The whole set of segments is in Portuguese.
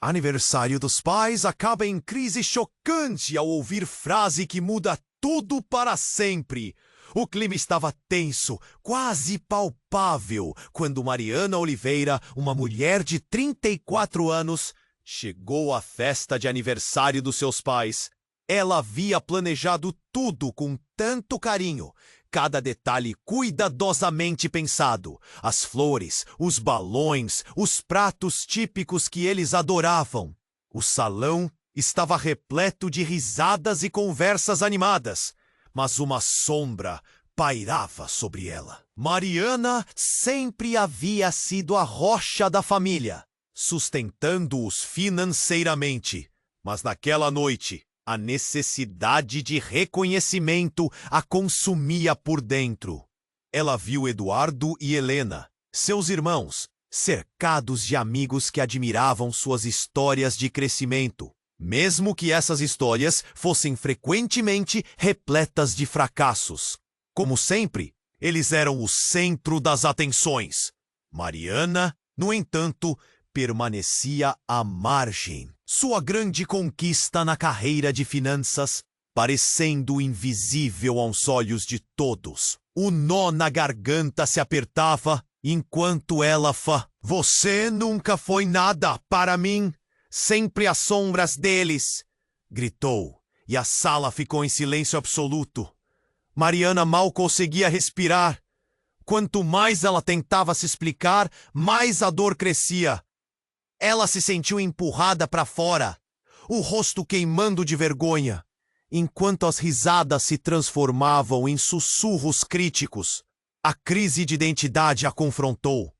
Aniversário dos pais acaba em crise chocante ao ouvir frase que muda tudo para sempre. O clima estava tenso, quase palpável, quando Mariana Oliveira, uma mulher de 34 anos, chegou à festa de aniversário dos seus pais. Ela havia planejado tudo com tanto carinho, cada detalhe cuidadosamente pensado. As flores, os balões, os pratos típicos que eles adoravam. O salão estava repleto de risadas e conversas animadas, mas uma sombra pairava sobre ela. Mariana sempre havia sido a rocha da família, sustentando-os financeiramente, mas naquela noite a necessidade de reconhecimento a consumia por dentro. Ela viu Eduardo e Helena, seus irmãos, cercados de amigos que admiravam suas histórias de crescimento, mesmo que essas histórias fossem frequentemente repletas de fracassos. Como sempre, eles eram o centro das atenções. Mariana, no entanto, permanecia à margem. Sua grande conquista na carreira de finanças, parecendo invisível aos olhos de todos. O nó na garganta se apertava, enquanto ela Você nunca foi nada para mim, sempre às sombras deles, gritou, e a sala ficou em silêncio absoluto. Mariana mal conseguia respirar. Quanto mais ela tentava se explicar, mais a dor crescia. Ela se sentiu empurrada para fora, o rosto queimando de vergonha, enquanto as risadas se transformavam em sussurros críticos. A crise de identidade a confrontou.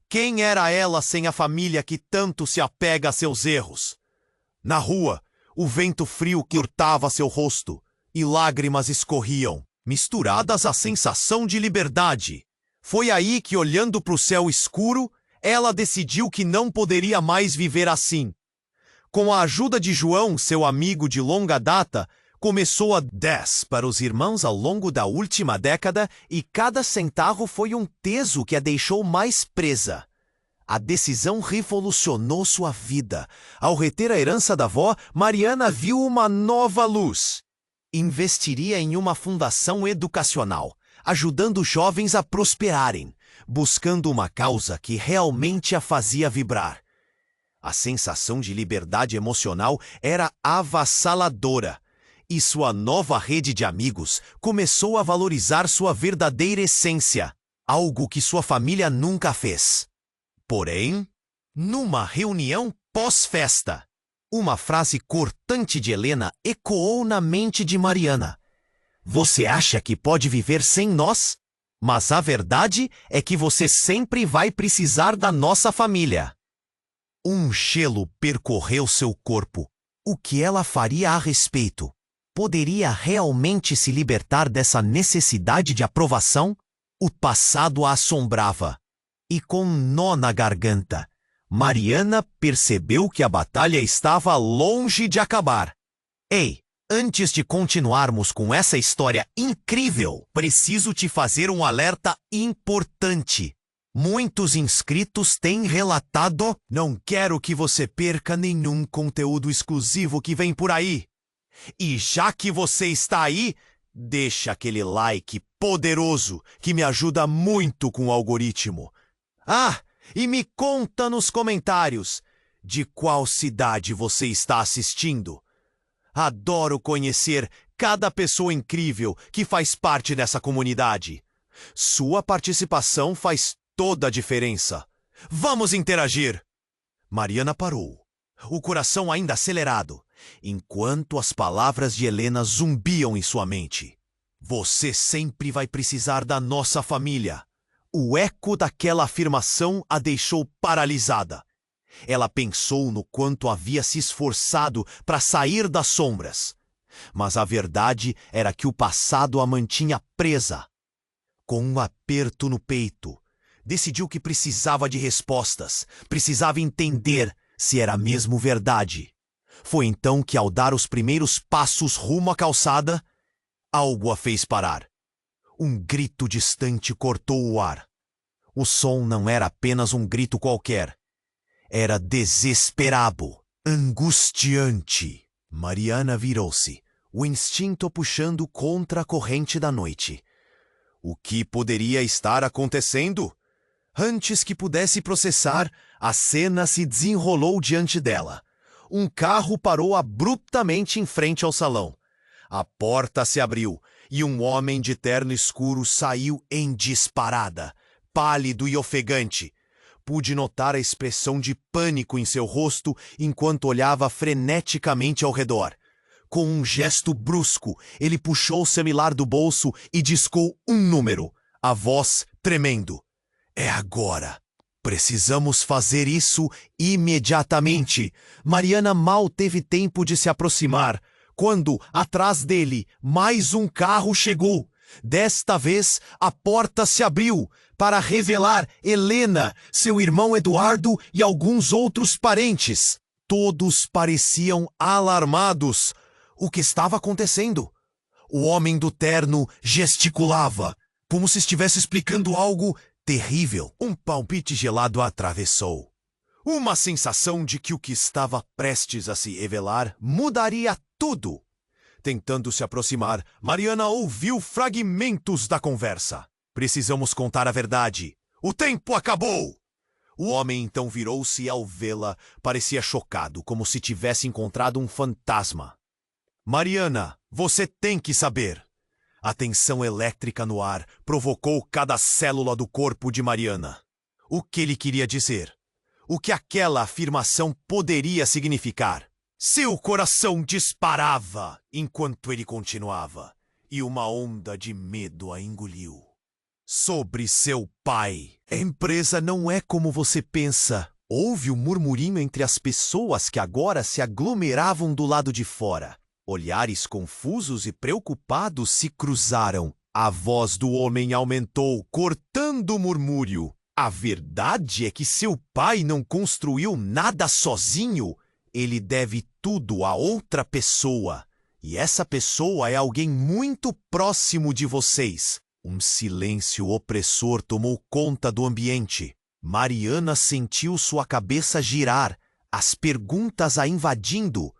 Quem era ela sem a família que tanto se apega a seus erros? Na rua, o vento frio cortava seu rosto e lágrimas escorriam, misturadas à sensação de liberdade. Foi aí que, olhando para o céu escuro, ela decidiu que não poderia mais viver assim. Com a ajuda de João, seu amigo de longa data, começou a 10 para os irmãos ao longo da última década e cada centavo foi um teso que a deixou mais presa. A decisão revolucionou sua vida. Ao reter a herança da avó, Mariana viu uma nova luz. Investiria em uma fundação educacional, ajudando jovens a prosperarem, buscando uma causa que realmente a fazia vibrar. A sensação de liberdade emocional era avassaladora, e sua nova rede de amigos começou a valorizar sua verdadeira essência, algo que sua família nunca fez. Porém, numa reunião pós-festa, uma frase cortante de Helena ecoou na mente de Mariana. Você acha que pode viver sem nós? Mas a verdade é que você sempre vai precisar da nossa família. Um gelo percorreu seu corpo. O que ela faria a respeito? Poderia realmente se libertar dessa necessidade de aprovação? O passado a assombrava. E com um nó na garganta, Mariana percebeu que a batalha estava longe de acabar. Ei! Antes de continuarmos com essa história incrível, preciso te fazer um alerta importante. Muitos inscritos têm relatado: não quero que você perca nenhum conteúdo exclusivo que vem por aí. E já que você está aí, deixa aquele like poderoso que me ajuda muito com o algoritmo. E me conta nos comentários de qual cidade você está assistindo. Adoro conhecer cada pessoa incrível que faz parte dessa comunidade. Sua participação faz toda a diferença. Vamos interagir! Mariana parou, o coração ainda acelerado, enquanto as palavras de Helena zumbiam em sua mente. Você sempre vai precisar da nossa família. O eco daquela afirmação a deixou paralisada. Ela pensou no quanto havia se esforçado para sair das sombras. Mas a verdade era que o passado a mantinha presa. Com um aperto no peito, decidiu que precisava de respostas, precisava entender se era mesmo verdade. Foi então que, ao dar os primeiros passos rumo à calçada, algo a fez parar. Um grito distante cortou o ar. O som não era apenas um grito qualquer. era desesperado, angustiante. Mariana virou-se, o instinto puxando contra a corrente da noite. O que poderia estar acontecendo? Antes que pudesse processar, a cena se desenrolou diante dela. Um carro parou abruptamente em frente ao salão. A porta se abriu e um homem de terno escuro saiu em disparada, pálido e ofegante. Pude notar a expressão de pânico em seu rosto enquanto olhava freneticamente ao redor. Com um gesto brusco, ele puxou o semilar do bolso e discou um número, a voz tremendo. É agora. Precisamos fazer isso imediatamente. Mariana mal teve tempo de se aproximar, quando, atrás dele, mais um carro chegou. Desta vez, a porta se abriu para revelar Helena, seu irmão Eduardo e alguns outros parentes. Todos pareciam alarmados. O que estava acontecendo? O homem do terno gesticulava, como se estivesse explicando algo terrível. Um palpite gelado a atravessou. Uma sensação de que o que estava prestes a se revelar mudaria tudo. Tentando se aproximar, Mariana ouviu fragmentos da conversa. Precisamos contar a verdade. O tempo acabou! O homem então virou-se e ao vê-la, parecia chocado, como se tivesse encontrado um fantasma. Mariana, você tem que saber. A tensão elétrica no ar provocou cada célula do corpo de Mariana. O que ele queria dizer? O que aquela afirmação poderia significar? Seu coração disparava enquanto ele continuava, e uma onda de medo a engoliu. Sobre seu pai. A empresa não é como você pensa. Houve um murmurinho entre as pessoas que agora se aglomeravam do lado de fora. Olhares confusos e preocupados se cruzaram. A voz do homem aumentou, cortando o murmúrio. A verdade é que seu pai não construiu nada sozinho. Ele deve tudo a outra pessoa. E essa pessoa é alguém muito próximo de vocês. Um silêncio opressor tomou conta do ambiente. Mariana sentiu sua cabeça girar, as perguntas a invadindo.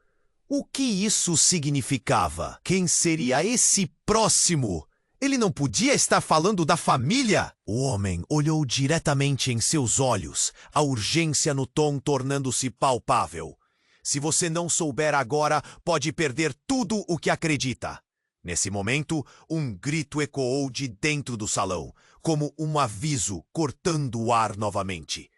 O que isso significava? Quem seria esse próximo? Ele não podia estar falando da família? O homem olhou diretamente em seus olhos, a urgência no tom tornando-se palpável. Se você não souber agora, pode perder tudo o que acredita. Nesse momento, um grito ecoou de dentro do salão, como um aviso cortando o ar novamente.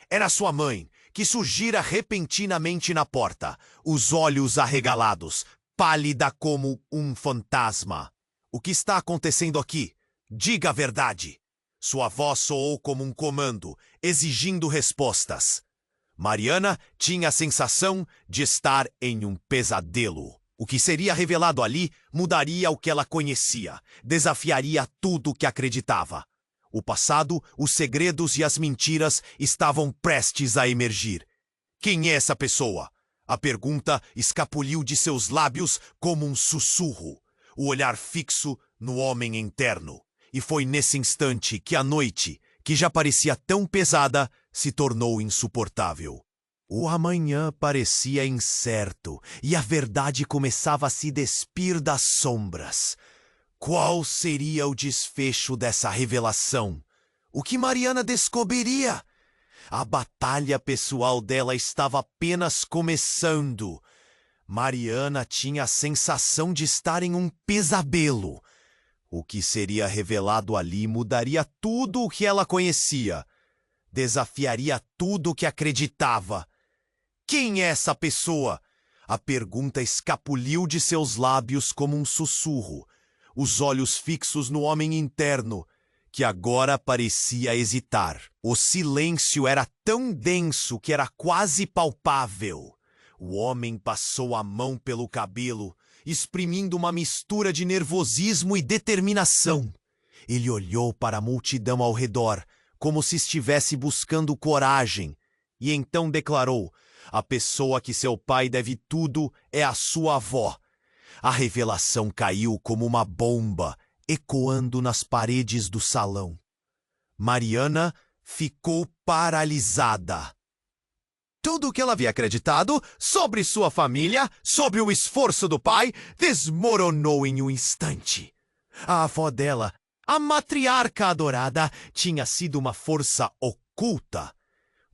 Era sua mãe, que surgira repentinamente na porta, os olhos arregalados, pálida como um fantasma. O que está acontecendo aqui? Diga a verdade. Sua voz soou como um comando, exigindo respostas. Mariana tinha a sensação de estar em um pesadelo. O que seria revelado ali mudaria o que ela conhecia, desafiaria tudo o que acreditava. O passado, os segredos e as mentiras estavam prestes a emergir. Quem é essa pessoa? A pergunta escapuliu de seus lábios como um sussurro, o olhar fixo no homem interno. E foi nesse instante que a noite, que já parecia tão pesada, se tornou insuportável. O amanhã parecia incerto e a verdade começava a se despir das sombras. Qual seria o desfecho dessa revelação? O que Mariana descobriria? A batalha pessoal dela estava apenas começando. Mariana tinha a sensação de estar em um pesadelo. O que seria revelado ali mudaria tudo o que ela conhecia. Desafiaria tudo o que acreditava. Quem é essa pessoa? A pergunta escapuliu de seus lábios como um sussurro, os olhos fixos no homem interno, que agora parecia hesitar. O silêncio era tão denso que era quase palpável. O homem passou a mão pelo cabelo, exprimindo uma mistura de nervosismo e determinação. Ele olhou para a multidão ao redor, como se estivesse buscando coragem, e então declarou: a pessoa que seu pai deve tudo é a sua avó. A revelação caiu como uma bomba, ecoando nas paredes do salão. Mariana ficou paralisada. Tudo o que ela havia acreditado sobre sua família, sobre o esforço do pai, desmoronou em um instante. A avó dela, a matriarca adorada, tinha sido uma força oculta.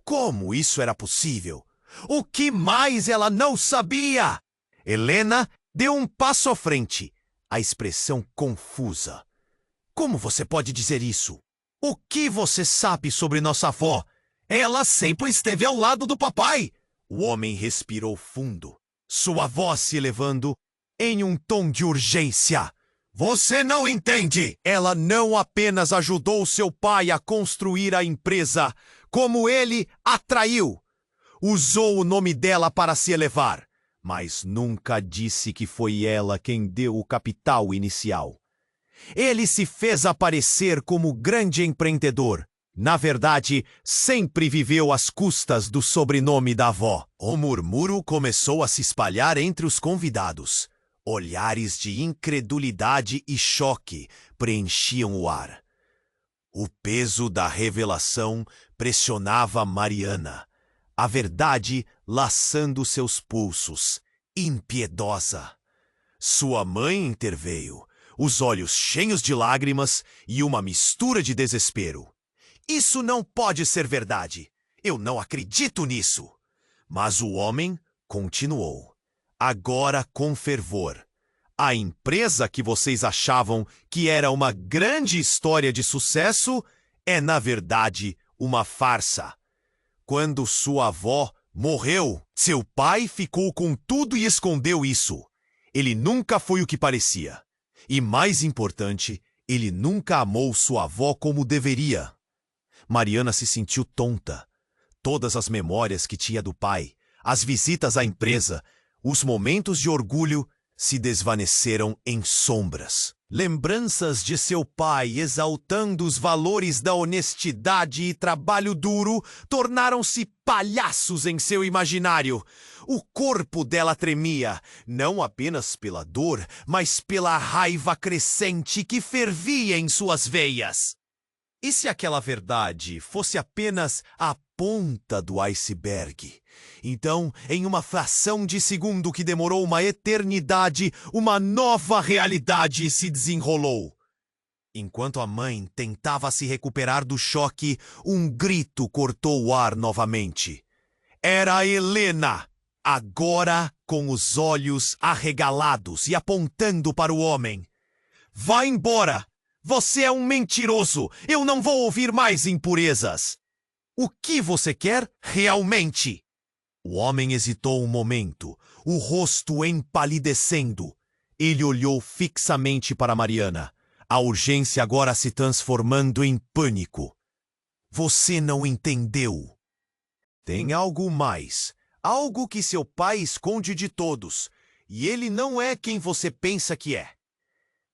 Como isso era possível? O que mais ela não sabia? Helena deu um passo à frente, a expressão confusa. Como você pode dizer isso? O que você sabe sobre nossa avó? Ela sempre esteve ao lado do papai. O homem respirou fundo, sua voz se elevando em um tom de urgência. Você não entende! Ela não apenas ajudou seu pai a construir a empresa, como ele a traiu. Usou o nome dela para se elevar, mas nunca disse que foi ela quem deu o capital inicial. Ele se fez aparecer como grande empreendedor. Na verdade, sempre viveu às custas do sobrenome da avó. O murmúrio começou a se espalhar entre os convidados. Olhares de incredulidade e choque preenchiam o ar. O peso da revelação pressionava Mariana, a verdade laçando seus pulsos, impiedosa. Sua mãe interveio, os olhos cheios de lágrimas e uma mistura de desespero. Isso não pode ser verdade. Eu não acredito nisso. Mas o homem continuou, agora com fervor. A empresa que vocês achavam que era uma grande história de sucesso é, na verdade, uma farsa. Quando sua avó morreu, seu pai ficou com tudo e escondeu isso. Ele nunca foi o que parecia. E, mais importante, ele nunca amou sua avó como deveria. Mariana se sentiu tonta. Todas as memórias que tinha do pai, as visitas à empresa, os momentos de orgulho se desvaneceram em sombras. Lembranças de seu pai exaltando os valores da honestidade e trabalho duro tornaram-se palhaços em seu imaginário. O corpo dela tremia, não apenas pela dor, mas pela raiva crescente que fervia em suas veias. E se aquela verdade fosse apenas a ponta do iceberg? Então, em uma fração de segundo que demorou uma eternidade, uma nova realidade se desenrolou. Enquanto a mãe tentava se recuperar do choque, um grito cortou o ar novamente. Era Helena, agora com os olhos arregalados e apontando para o homem. Vá embora! Você é um mentiroso! Eu não vou ouvir mais impurezas! O que você quer realmente? O homem hesitou um momento, o rosto empalidecendo. Ele olhou fixamente para Mariana, a urgência agora se transformando em pânico. Você não entendeu. Tem algo mais, algo que seu pai esconde de todos, e ele não é quem você pensa que é.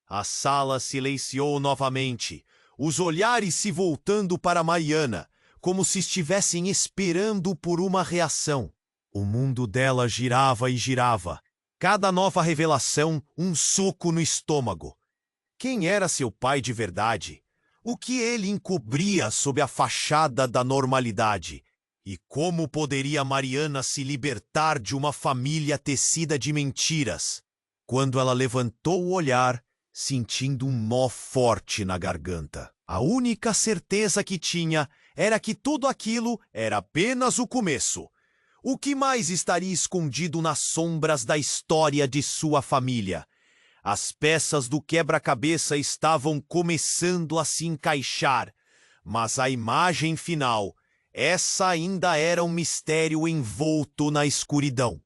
A sala silenciou novamente, os olhares se voltando para Mariana, como se estivessem esperando por uma reação. O mundo dela girava e girava. Cada nova revelação, um soco no estômago. Quem era seu pai de verdade? O que ele encobria sob a fachada da normalidade? E como poderia Mariana se libertar de uma família tecida de mentiras? Quando ela levantou o olhar, sentindo um nó forte na garganta. A única certeza que tinha era que tudo aquilo era apenas o começo. O que mais estaria escondido nas sombras da história de sua família? As peças do quebra-cabeça estavam começando a se encaixar, mas a imagem final, essa ainda era um mistério envolto na escuridão.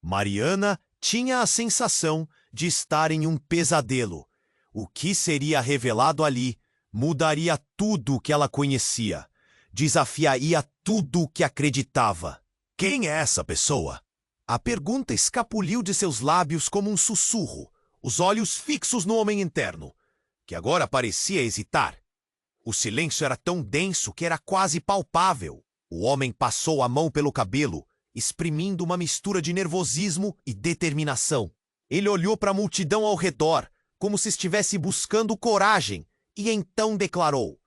Mariana tinha a sensação de estar em um pesadelo. O que seria revelado ali mudaria tudo o que ela conhecia, desafiaria tudo o que acreditava. Quem é essa pessoa? A pergunta escapuliu de seus lábios como um sussurro, os olhos fixos no homem interno, que agora parecia hesitar. O silêncio era tão denso que era quase palpável. O homem passou a mão pelo cabelo, exprimindo uma mistura de nervosismo e determinação. Ele olhou para a multidão ao redor, como se estivesse buscando coragem, e então declarou: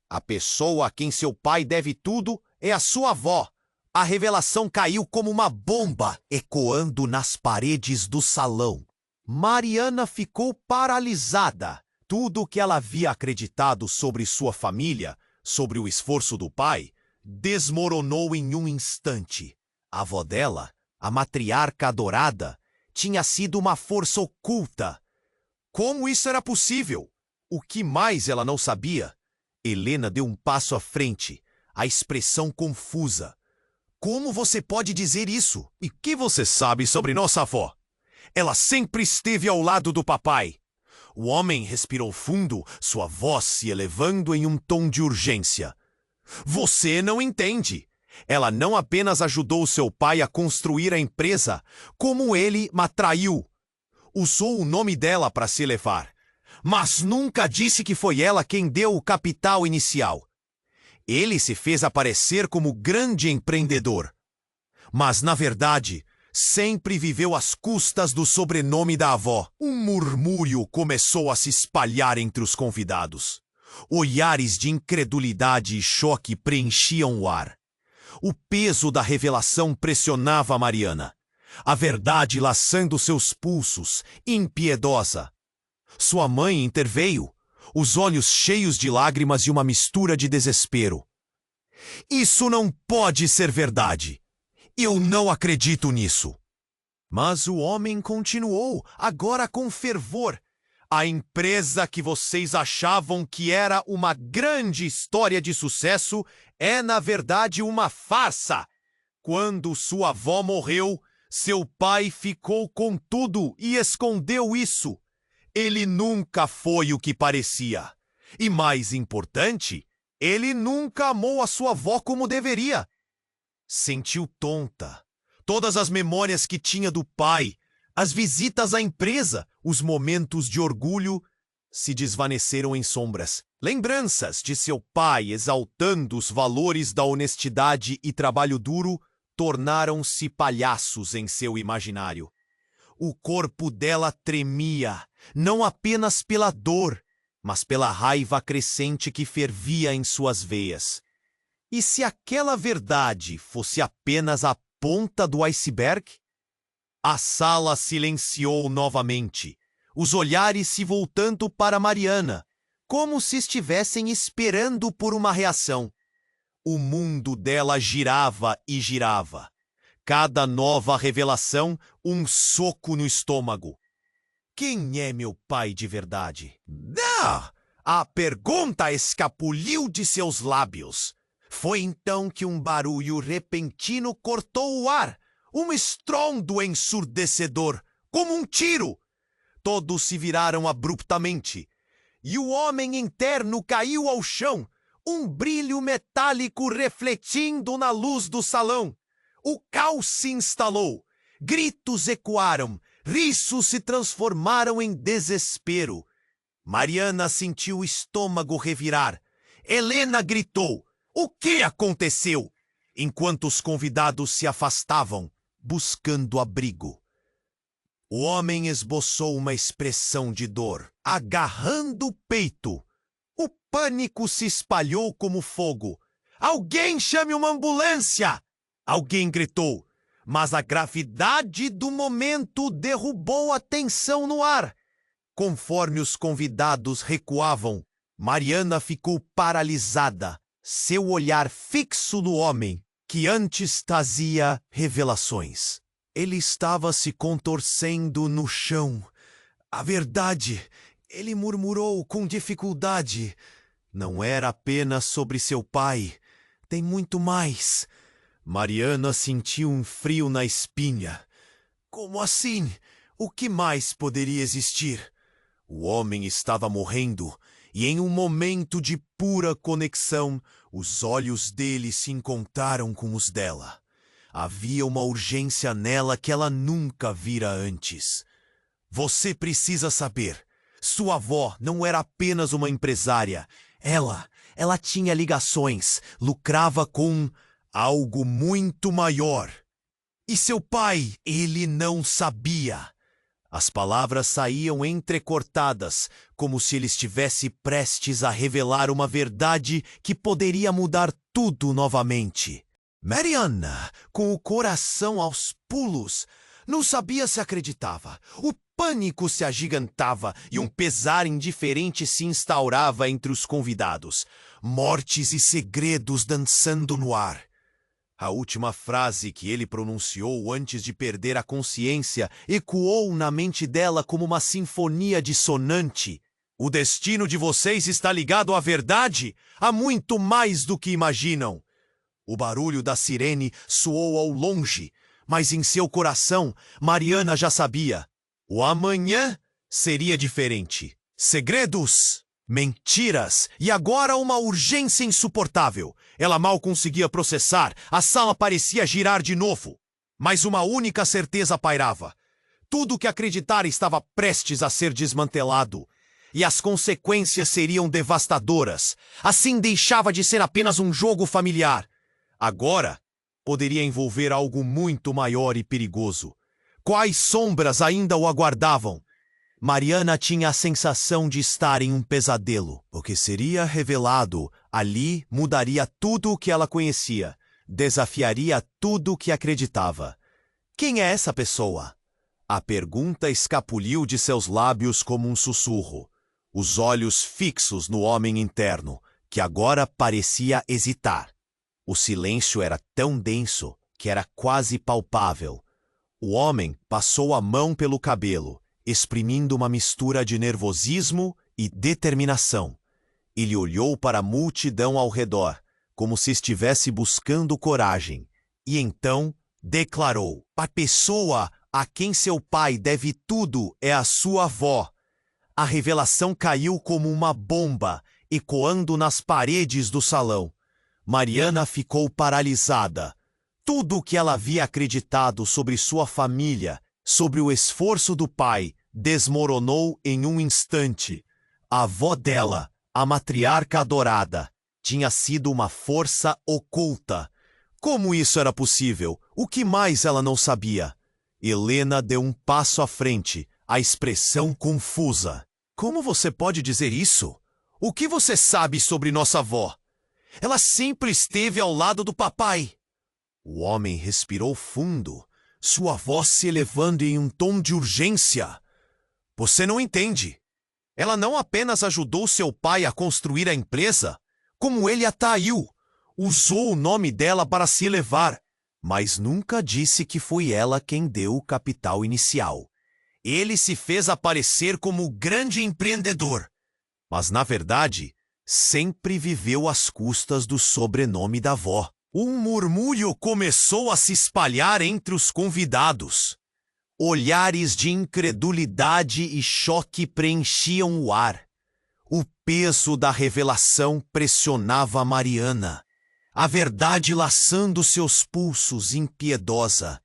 a pessoa a quem seu pai deve tudo é a sua avó. A revelação caiu como uma bomba, ecoando nas paredes do salão. Mariana ficou paralisada. Tudo o que ela havia acreditado sobre sua família, sobre o esforço do pai, desmoronou em um instante. A avó dela, a matriarca adorada, tinha sido uma força oculta. Como isso era possível? O que mais ela não sabia? Helena deu um passo à frente, a expressão confusa. Como você pode dizer isso? E o que você sabe sobre nossa avó? Ela sempre esteve ao lado do papai. O homem respirou fundo, sua voz se elevando em um tom de urgência. Você não entende. Ela não apenas ajudou seu pai a construir a empresa, como ele a traiu. Usou o nome dela para se elevar, mas nunca disse que foi ela quem deu o capital inicial. Ele se fez aparecer como grande empreendedor, mas, na verdade, sempre viveu às custas do sobrenome da avó. Um murmúrio começou a se espalhar entre os convidados. Olhares de incredulidade e choque preenchiam o ar. O peso da revelação pressionava Mariana. A verdade laçando seus pulsos, impiedosa. Sua mãe interveio, os olhos cheios de lágrimas e uma mistura de desespero. Isso não pode ser verdade. Eu não acredito nisso. Mas o homem continuou, agora com fervor. A empresa que vocês achavam que era uma grande história de sucesso é, na verdade, uma farsa. Quando sua avó morreu, seu pai ficou com tudo e escondeu isso. Ele nunca foi o que parecia. E mais importante, ele nunca amou a sua avó como deveria. Sentiu tonta. Todas as memórias que tinha do pai, as visitas à empresa, os momentos de orgulho, se desvaneceram em sombras. Lembranças de seu pai exaltando os valores da honestidade e trabalho duro tornaram-se palhaços em seu imaginário. O corpo dela tremia, não apenas pela dor, mas pela raiva crescente que fervia em suas veias. E se aquela verdade fosse apenas a ponta do iceberg? A sala silenciou novamente, os olhares se voltando para Mariana, como se estivessem esperando por uma reação. O mundo dela girava e girava. Cada nova revelação, um soco no estômago. Quem é meu pai de verdade? Ah! A pergunta escapuliu de seus lábios. Foi então que um barulho repentino cortou o ar. Um estrondo ensurdecedor, como um tiro. Todos se viraram abruptamente. E o homem interno caiu ao chão, um brilho metálico refletindo na luz do salão. O caos se instalou. Gritos ecoaram, risos se transformaram em desespero. Mariana sentiu o estômago revirar. Helena gritou. O que aconteceu? Enquanto os convidados se afastavam, buscando abrigo. O homem esboçou uma expressão de dor, agarrando o peito. O pânico se espalhou como fogo. Alguém chame uma ambulância! Alguém gritou, mas a gravidade do momento derrubou a tensão no ar. Conforme os convidados recuavam, Mariana ficou paralisada, seu olhar fixo no homem, que antes trazia revelações. Ele estava se contorcendo no chão. A verdade, ele murmurou com dificuldade, não era apenas sobre seu pai. Tem muito mais. Mariana sentiu um frio na espinha. Como assim? O que mais poderia existir? O homem estava morrendo, e em um momento de pura conexão, os olhos dele se encontraram com os dela. Havia uma urgência nela que ela nunca vira antes. Você precisa saber. Sua avó não era apenas uma empresária. Ela tinha ligações, lucrava com algo muito maior. E seu pai, ele não sabia. As palavras saíam entrecortadas, como se ele estivesse prestes a revelar uma verdade que poderia mudar tudo novamente. Mariana, com o coração aos pulos, não sabia se acreditava. O pânico se agigantava e um pesar indiferente se instaurava entre os convidados. Mortes e segredos dançando no ar. A última frase que ele pronunciou antes de perder a consciência ecoou na mente dela como uma sinfonia dissonante. O destino de vocês está ligado à verdade, a muito mais do que imaginam. O barulho da sirene soou ao longe, mas em seu coração, Mariana já sabia. O amanhã seria diferente. Segredos, mentiras e agora uma urgência insuportável. Ela mal conseguia processar, a sala parecia girar de novo. Mas uma única certeza pairava. Tudo o que acreditara estava prestes a ser desmantelado. E as consequências seriam devastadoras. Assim deixava de ser apenas um jogo familiar. Agora, poderia envolver algo muito maior e perigoso. Quais sombras ainda o aguardavam? Mariana tinha a sensação de estar em um pesadelo. O que seria revelado ali mudaria tudo o que ela conhecia, desafiaria tudo o que acreditava. Quem é essa pessoa? A pergunta escapuliu de seus lábios como um sussurro, os olhos fixos no homem interno, que agora parecia hesitar. O silêncio era tão denso que era quase palpável. O homem passou a mão pelo cabelo, exprimindo uma mistura de nervosismo e determinação. Ele olhou para a multidão ao redor, como se estivesse buscando coragem, e então declarou: a pessoa a quem seu pai deve tudo é a sua avó. A revelação caiu como uma bomba, ecoando nas paredes do salão. Mariana ficou paralisada. Tudo o que ela havia acreditado sobre sua família, sobre o esforço do pai, desmoronou em um instante. A avó dela, a matriarca adorada, tinha sido uma força oculta. Como isso era possível? O que mais ela não sabia? Helena deu um passo à frente, a expressão confusa. Como você pode dizer isso? O que você sabe sobre nossa avó? Ela sempre esteve ao lado do papai. O homem respirou fundo, sua voz se elevando em um tom de urgência. Você não entende. Ela não apenas ajudou seu pai a construir a empresa, como ele a traiu, usou o nome dela para se elevar, mas nunca disse que foi ela quem deu o capital inicial. Ele se fez aparecer como o grande empreendedor, mas na verdade, sempre viveu às custas do sobrenome da avó. Um murmúrio começou a se espalhar entre os convidados. Olhares de incredulidade e choque preenchiam o ar. O peso da revelação pressionava Mariana, a verdade laçando seus pulsos impiedosa.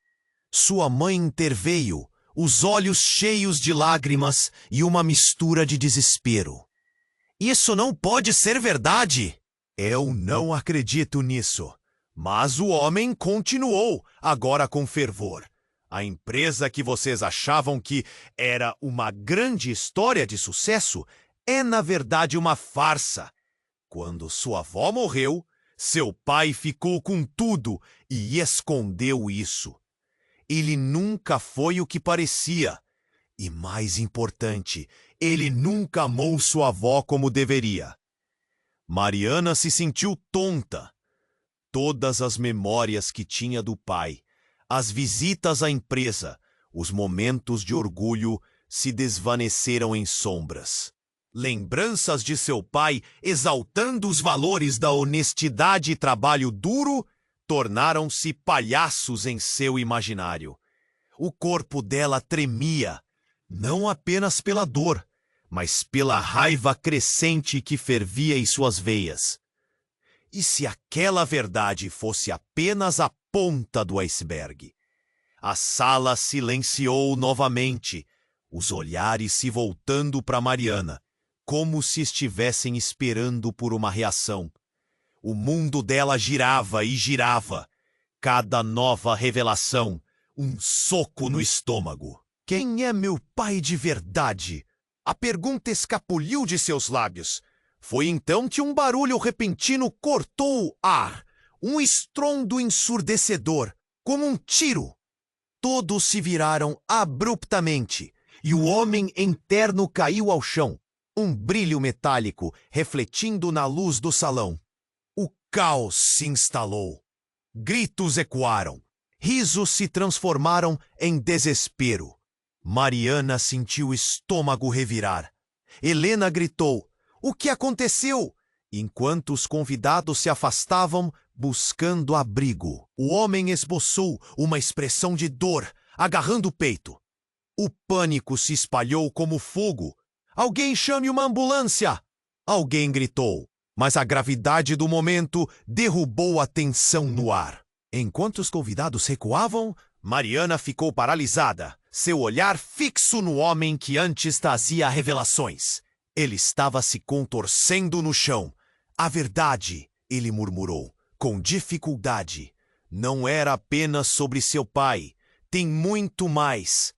Sua mãe interveio, os olhos cheios de lágrimas e uma mistura de desespero. Isso não pode ser verdade! Eu não acredito nisso. Mas o homem continuou, agora com fervor. A empresa que vocês achavam que era uma grande história de sucesso é, na verdade, uma farsa. Quando sua avó morreu, seu pai ficou com tudo e escondeu isso. Ele nunca foi o que parecia. E, mais importante, ele nunca amou sua avó como deveria. Mariana se sentiu tonta. Todas as memórias que tinha do pai, as visitas à empresa, os momentos de orgulho se desvaneceram em sombras. Lembranças de seu pai exaltando os valores da honestidade e trabalho duro tornaram-se palhaços em seu imaginário. O corpo dela tremia, não apenas pela dor, mas pela raiva crescente que fervia em suas veias. E se aquela verdade fosse apenas a ponta do iceberg? A sala silenciou novamente, os olhares se voltando para Mariana, como se estivessem esperando por uma reação. O mundo dela girava e girava. Cada nova revelação, um soco no estômago. Quem é meu pai de verdade? A pergunta escapuliu de seus lábios. Foi então que um barulho repentino cortou o ar. Um estrondo ensurdecedor, como um tiro. Todos se viraram abruptamente, e o homem em terno caiu ao chão, um brilho metálico refletindo na luz do salão. O caos se instalou. Gritos ecoaram. Risos se transformaram em desespero. Mariana sentiu o estômago revirar. Helena gritou: "O que aconteceu?" Enquanto os convidados se afastavam, buscando abrigo. O homem esboçou uma expressão de dor, agarrando o peito. O pânico se espalhou como fogo. "Alguém chame uma ambulância!" Alguém gritou, mas a gravidade do momento derrubou a tensão no ar. Enquanto os convidados recuavam, Mariana ficou paralisada, seu olhar fixo no homem que antes trazia revelações. Ele estava se contorcendo no chão. "A verdade", ele murmurou, com dificuldade, "não era apenas sobre seu pai. Tem muito mais."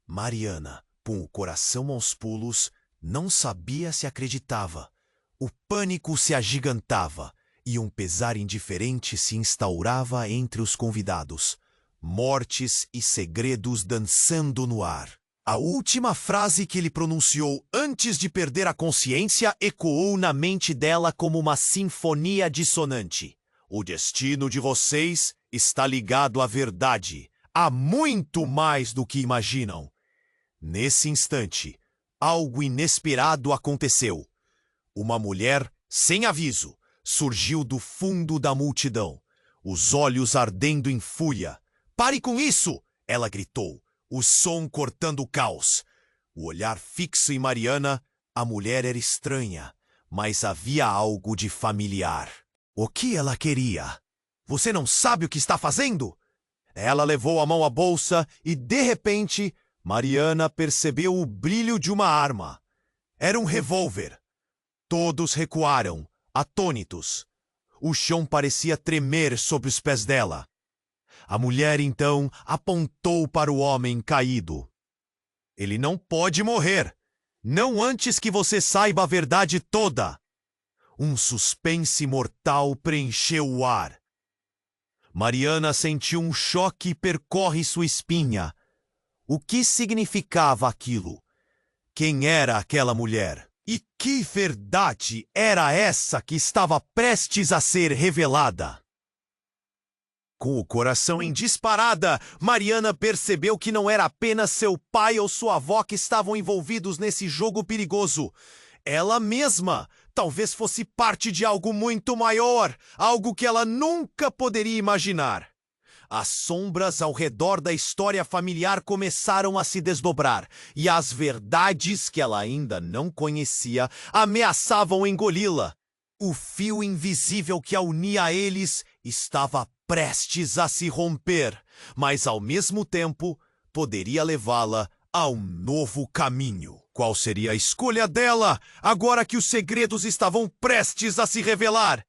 Mariana, com o coração aos pulos, não sabia se acreditava. O pânico se agigantava e um pesar indiferente se instaurava entre os convidados. Mortes e segredos dançando no ar. A última frase que ele pronunciou antes de perder a consciência ecoou na mente dela como uma sinfonia dissonante. "O destino de vocês está ligado à verdade. Há muito mais do que imaginam." Nesse instante, algo inesperado aconteceu. Uma mulher, sem aviso, surgiu do fundo da multidão, os olhos ardendo em fúria. "Pare com isso!" ela gritou, o som cortando o caos. O olhar fixo em Mariana, a mulher era estranha, mas havia algo de familiar. O que ela queria? "Você não sabe o que está fazendo?" Ela levou a mão à bolsa e, de repente, Mariana percebeu o brilho de uma arma. Era um revólver. Todos recuaram, atônitos. O chão parecia tremer sob os pés dela. A mulher, então, apontou para o homem caído. "Ele não pode morrer. Não antes que você saiba a verdade toda." Um suspense mortal preencheu o ar. Mariana sentiu um choque percorre sua espinha. O que significava aquilo? Quem era aquela mulher? E que verdade era essa que estava prestes a ser revelada? Com o coração em disparada, Mariana percebeu que não era apenas seu pai ou sua avó que estavam envolvidos nesse jogo perigoso. Ela mesma talvez fosse parte de algo muito maior, algo que ela nunca poderia imaginar. As sombras ao redor da história familiar começaram a se desdobrar, e as verdades que ela ainda não conhecia ameaçavam engoli-la. O fio invisível que a unia a eles estava prestes a se romper, mas ao mesmo tempo poderia levá-la a um novo caminho. Qual seria a escolha dela, agora que os segredos estavam prestes a se revelar?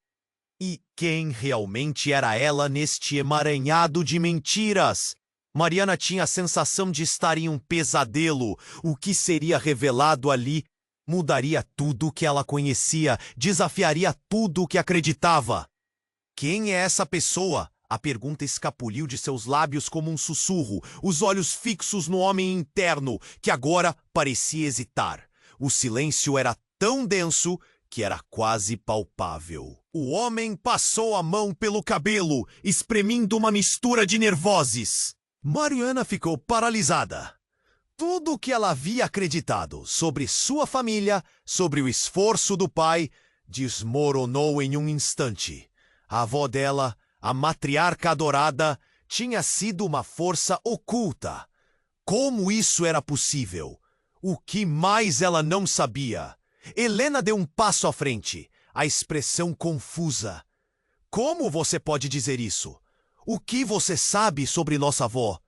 E quem realmente era ela neste emaranhado de mentiras? Mariana tinha a sensação de estar em um pesadelo. O que seria revelado ali mudaria tudo o que ela conhecia, desafiaria tudo o que acreditava. Quem é essa pessoa? A pergunta escapuliu de seus lábios como um sussurro, os olhos fixos no homem interno, que agora parecia hesitar. O silêncio era tão denso que era quase palpável. O homem passou a mão pelo cabelo, espremindo uma mistura de nervoses. Mariana ficou paralisada. Tudo o que ela havia acreditado sobre sua família, sobre o esforço do pai, desmoronou em um instante. A avó dela, a matriarca adorada, tinha sido uma força oculta. Como isso era possível? O que mais ela não sabia? Helena deu um passo à frente, a expressão confusa. "Como você pode dizer isso? O que você sabe sobre nossa avó?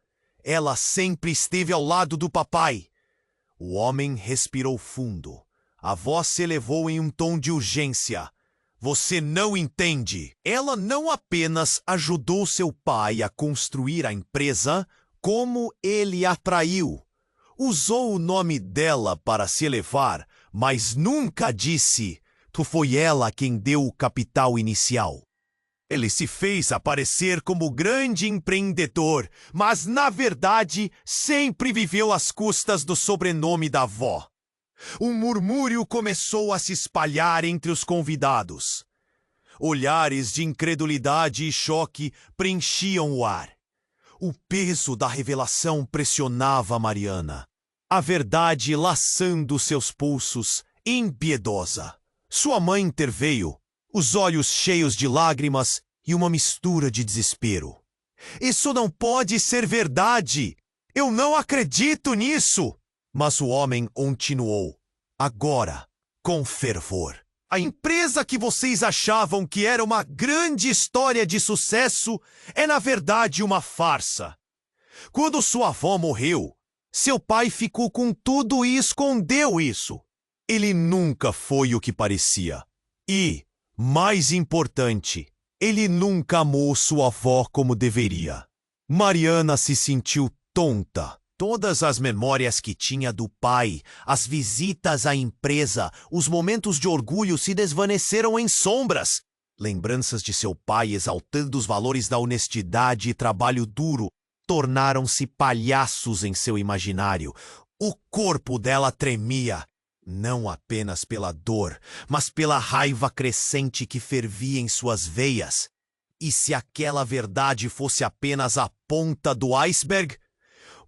Ela sempre esteve ao lado do papai." O homem respirou fundo. A voz se elevou em um tom de urgência. "Você não entende. Ela não apenas ajudou seu pai a construir a empresa, como ele a traiu. Usou o nome dela para se elevar, mas nunca disse: foi ela quem deu o capital inicial." Ele se fez aparecer como grande empreendedor, mas, na verdade, sempre viveu às custas do sobrenome da avó. Um murmúrio começou a se espalhar entre os convidados. Olhares de incredulidade e choque preenchiam o ar. O peso da revelação pressionava Mariana. A verdade laçando seus pulsos, impiedosa. Sua mãe interveio, os olhos cheios de lágrimas e uma mistura de desespero. Isso não pode ser verdade! Eu não acredito nisso! Mas o homem continuou, agora, com fervor. A empresa que vocês achavam que era uma grande história de sucesso é, na verdade, uma farsa. Quando sua avó morreu, seu pai ficou com tudo e escondeu isso. Ele nunca foi o que parecia. E, mais importante, ele nunca amou sua avó como deveria. Mariana se sentiu tonta. Todas as memórias que tinha do pai, as visitas à empresa, os momentos de orgulho se desvaneceram em sombras. Lembranças de seu pai exaltando os valores da honestidade e trabalho duro tornaram-se palhaços em seu imaginário. O corpo dela tremia, não apenas pela dor, mas pela raiva crescente que fervia em suas veias. E se aquela verdade fosse apenas a ponta do iceberg?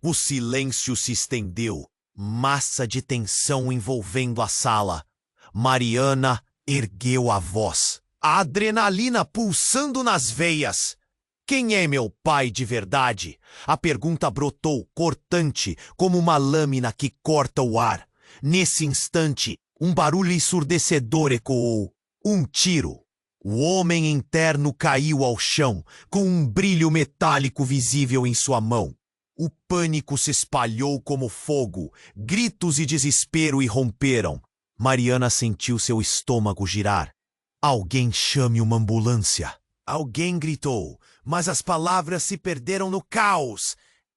O silêncio se estendeu, massa de tensão envolvendo a sala. Mariana ergueu a voz, a adrenalina pulsando nas veias. Quem é meu pai de verdade? A pergunta brotou, cortante, como uma lâmina que corta o ar. Nesse instante, um barulho ensurdecedor ecoou. Um tiro. O homem interno caiu ao chão, com um brilho metálico visível em sua mão. O pânico se espalhou como fogo, gritos e desespero irromperam. Mariana sentiu seu estômago girar. Alguém chame uma ambulância. Alguém gritou, mas as palavras se perderam no caos.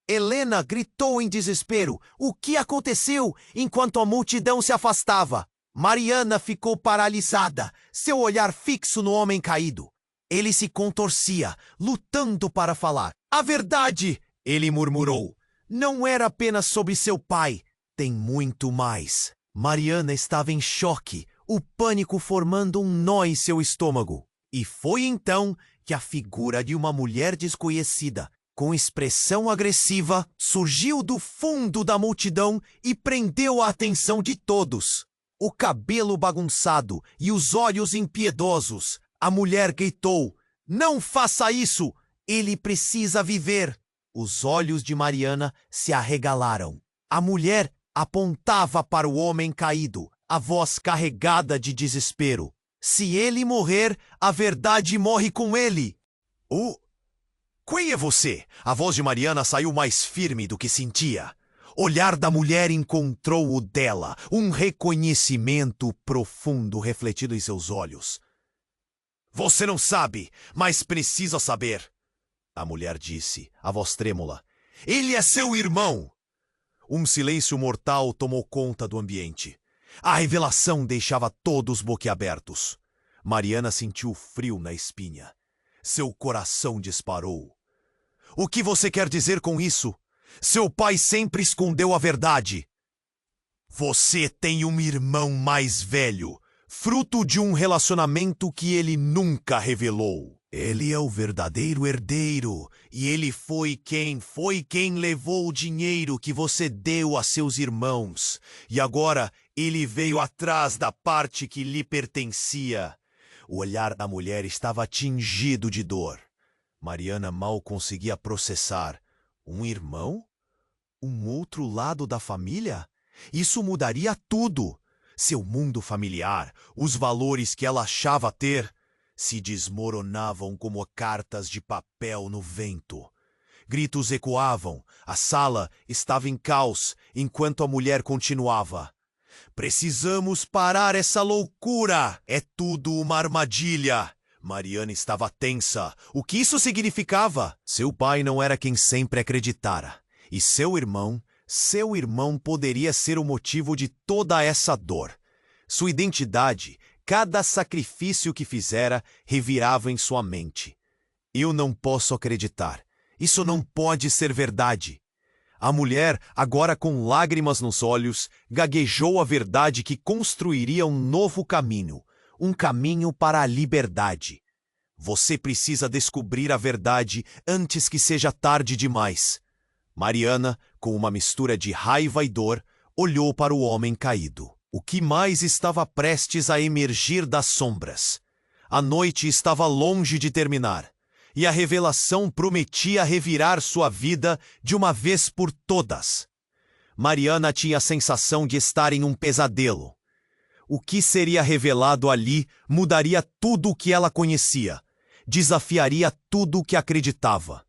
Helena gritou em desespero. O que aconteceu? Enquanto a multidão se afastava, Mariana ficou paralisada, seu olhar fixo no homem caído. Ele se contorcia, lutando para falar. A verdade! Ele murmurou. Não era apenas sobre seu pai. Tem muito mais. Mariana estava em choque, o pânico formando um nó em seu estômago. E foi então que a figura de uma mulher desconhecida, com expressão agressiva, surgiu do fundo da multidão e prendeu a atenção de todos. O cabelo bagunçado e os olhos impiedosos. A mulher gritou: "Não faça isso! Ele precisa viver!" Os olhos de Mariana se arregalaram. A mulher apontava para o homem caído, a voz carregada de desespero. Se ele morrer, a verdade morre com ele. Quem é você? A voz de Mariana saiu mais firme do que sentia. O olhar da mulher encontrou o dela, um reconhecimento profundo refletido em seus olhos. Você não sabe, mas precisa saber. A mulher disse, a voz trêmula. Ele é seu irmão! Um silêncio mortal tomou conta do ambiente. A revelação deixava todos boquiabertos. Mariana sentiu frio na espinha. Seu coração disparou. O que você quer dizer com isso? Seu pai sempre escondeu a verdade. Você tem um irmão mais velho, fruto de um relacionamento que ele nunca revelou. Ele é o verdadeiro herdeiro, e ele foi quem levou o dinheiro que você deu a seus irmãos. E agora ele veio atrás da parte que lhe pertencia. O olhar da mulher estava tingido de dor. Mariana mal conseguia processar. Um irmão? Um outro lado da família? Isso mudaria tudo. Seu mundo familiar, os valores que ela achava ter, se desmoronavam como cartas de papel no vento. Gritos ecoavam, a sala estava em caos, enquanto a mulher continuava. Precisamos parar essa loucura! É tudo uma armadilha! Mariana estava tensa. O que isso significava? Seu pai não era quem sempre acreditara. E seu irmão poderia ser o motivo de toda essa dor. Sua identidade, cada sacrifício que fizera revirava em sua mente. Eu não posso acreditar. Isso não pode ser verdade. A mulher, agora com lágrimas nos olhos, gaguejou a verdade que construiria um novo caminho, um caminho para a liberdade. Você precisa descobrir a verdade antes que seja tarde demais. Mariana, com uma mistura de raiva e dor, olhou para o homem caído. O que mais estava prestes a emergir das sombras? A noite estava longe de terminar, e a revelação prometia revirar sua vida de uma vez por todas. Mariana tinha a sensação de estar em um pesadelo. O que seria revelado ali mudaria tudo o que ela conhecia, desafiaria tudo o que acreditava.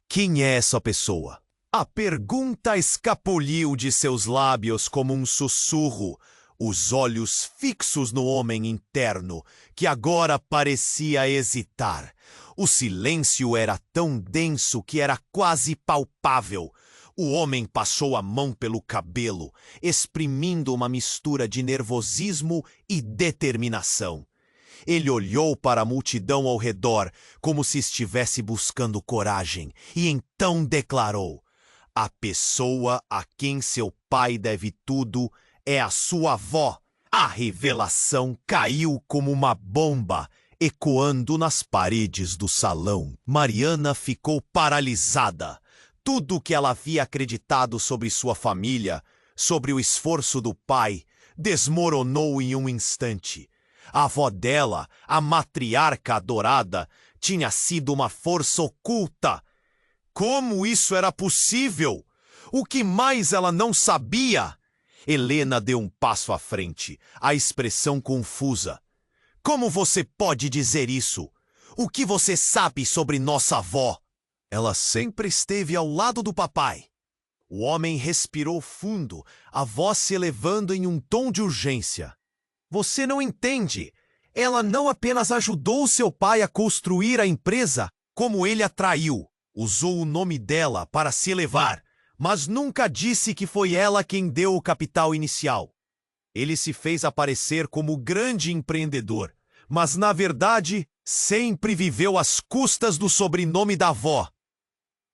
Quem é essa pessoa? A pergunta escapuliu de seus lábios como um sussurro, os olhos fixos no homem interno, que agora parecia hesitar. O silêncio era tão denso que era quase palpável. O homem passou a mão pelo cabelo, exprimindo uma mistura de nervosismo e determinação. Ele olhou para a multidão ao redor, como se estivesse buscando coragem, e então declarou: "A pessoa a quem seu pai deve tudo é a sua avó." A revelação caiu como uma bomba, ecoando nas paredes do salão. Mariana ficou paralisada. Tudo o que ela havia acreditado sobre sua família, sobre o esforço do pai, desmoronou em um instante. A avó dela, a matriarca adorada, tinha sido uma força oculta. Como isso era possível? O que mais ela não sabia? Helena deu um passo à frente, a expressão confusa. Como você pode dizer isso? O que você sabe sobre nossa avó? Ela sempre esteve ao lado do papai. O homem respirou fundo, a voz se elevando em um tom de urgência. Você não entende. Ela não apenas ajudou seu pai a construir a empresa, como ele a traiu. Usou o nome dela para se elevar, mas nunca disse que foi ela quem deu o capital inicial. Ele se fez aparecer como grande empreendedor, mas na verdade sempre viveu às custas do sobrenome da avó.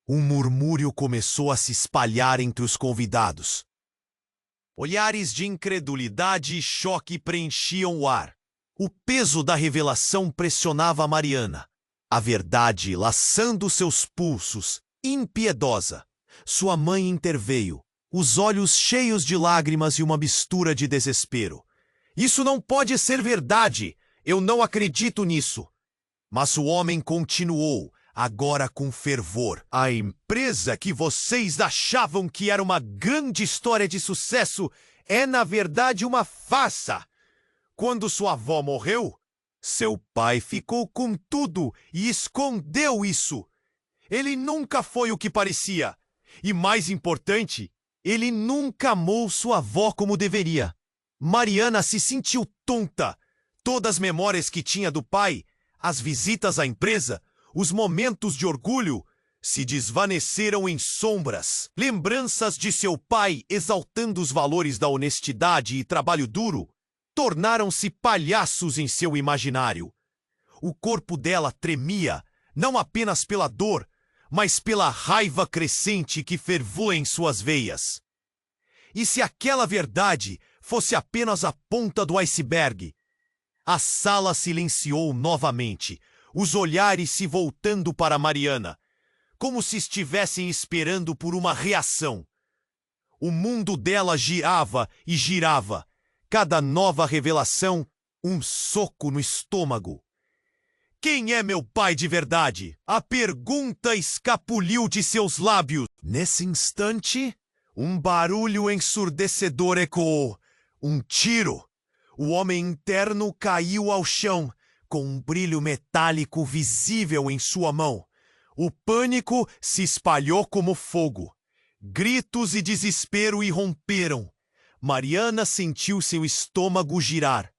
Um murmúrio começou a se espalhar entre os convidados. Olhares de incredulidade e choque preenchiam o ar. O peso da revelação pressionava Mariana. A verdade laçando seus pulsos, impiedosa. Sua mãe interveio, os olhos cheios de lágrimas e uma mistura de desespero. Isso não pode ser verdade! Eu não acredito nisso! Mas o homem continuou, agora com fervor. A empresa que vocês achavam que era uma grande história de sucesso é, na verdade, uma farsa. Quando sua avó morreu, seu pai ficou com tudo e escondeu isso. Ele nunca foi o que parecia. E mais importante, ele nunca amou sua avó como deveria. Mariana se sentiu tonta. Todas as memórias que tinha do pai, as visitas à empresa, os momentos de orgulho, se desvaneceram em sombras. Lembranças de seu pai exaltando os valores da honestidade e trabalho duro tornaram-se palhaços em seu imaginário. O corpo dela tremia, não apenas pela dor, mas pela raiva crescente que fervou em suas veias. E se aquela verdade fosse apenas a ponta do iceberg? A sala silenciou novamente, os olhares se voltando para Mariana, como se estivessem esperando por uma reação. O mundo dela girava e girava, cada nova revelação, um soco no estômago. Quem é meu pai de verdade? A pergunta escapuliu de seus lábios. Nesse instante, um barulho ensurdecedor ecoou. Um tiro. O homem interno caiu ao chão, com um brilho metálico visível em sua mão. O pânico se espalhou como fogo. Gritos e desespero irromperam. Mariana sentiu seu estômago girar.